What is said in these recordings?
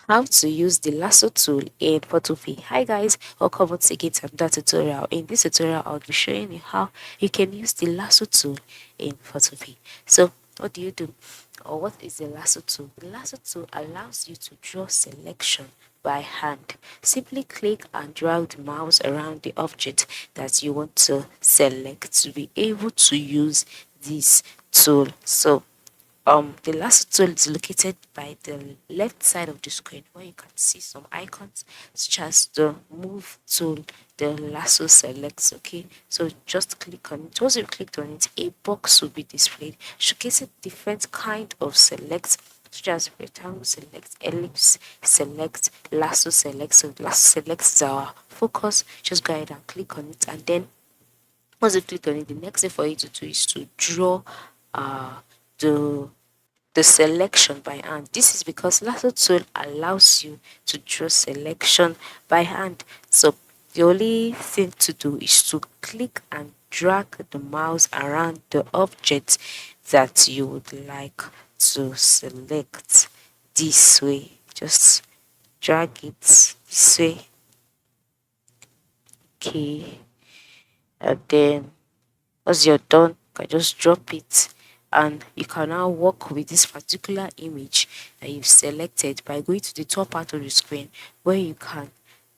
How to use the lasso tool in Photopea. Hi guys, welcome once again to another tutorial. In this tutorial, I'll be showing you how you can use the lasso tool in Photopea. So what do you do? Or what is the lasso tool? The lasso tool allows you to draw selection by hand. Simply click and drag the mouse around the object that you want to select to be able to use this tool. So the lasso tool is located by the left side of the screen where you can see some icons such as the move tool, the lasso selects. Okay, so just click on it. Once you clicked on it, a box will be displayed showcasing different kind of selects such as rectangle select, ellipse select, lasso select. So lasso select is our focus. Just go ahead and click on it, and then once you click on it, the next thing for you to do is to draw uh the the selection by hand. This is because Lasso tool allows you to draw selection by hand. So the only thing to do is to click and drag the mouse around the object that you would like to select this way. Just drag it this way. Okay. And then once you're done, you can just drop it and you can now work with this particular image that you've selected by going to the top part of the screen where you can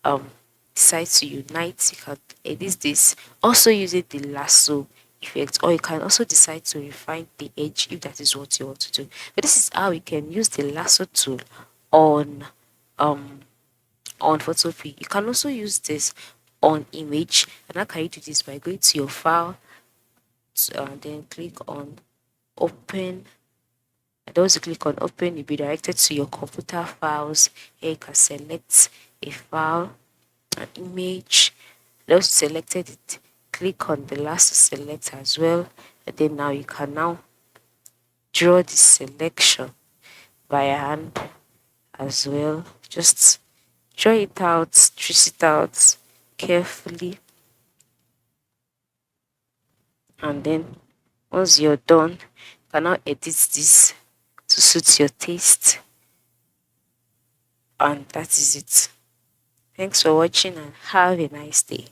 um decide to unite. You can edit this also using the lasso effect, or you can also decide to refine the edge if that is what you want to do. But this is how you can use the lasso tool on um on Photopea. You can also use this on image, and how can you do this? By going to your file, then click on open, and once you click on open, you'll be directed to your computer files. Here you can select a file, an image. Once you selected it, click on the last select as well, and then now you can now draw the selection by hand as well. Just draw it out, trace it out carefully, and then once you're done, you can now edit this to suit your taste, and that is it. Thanks for watching and have a nice day.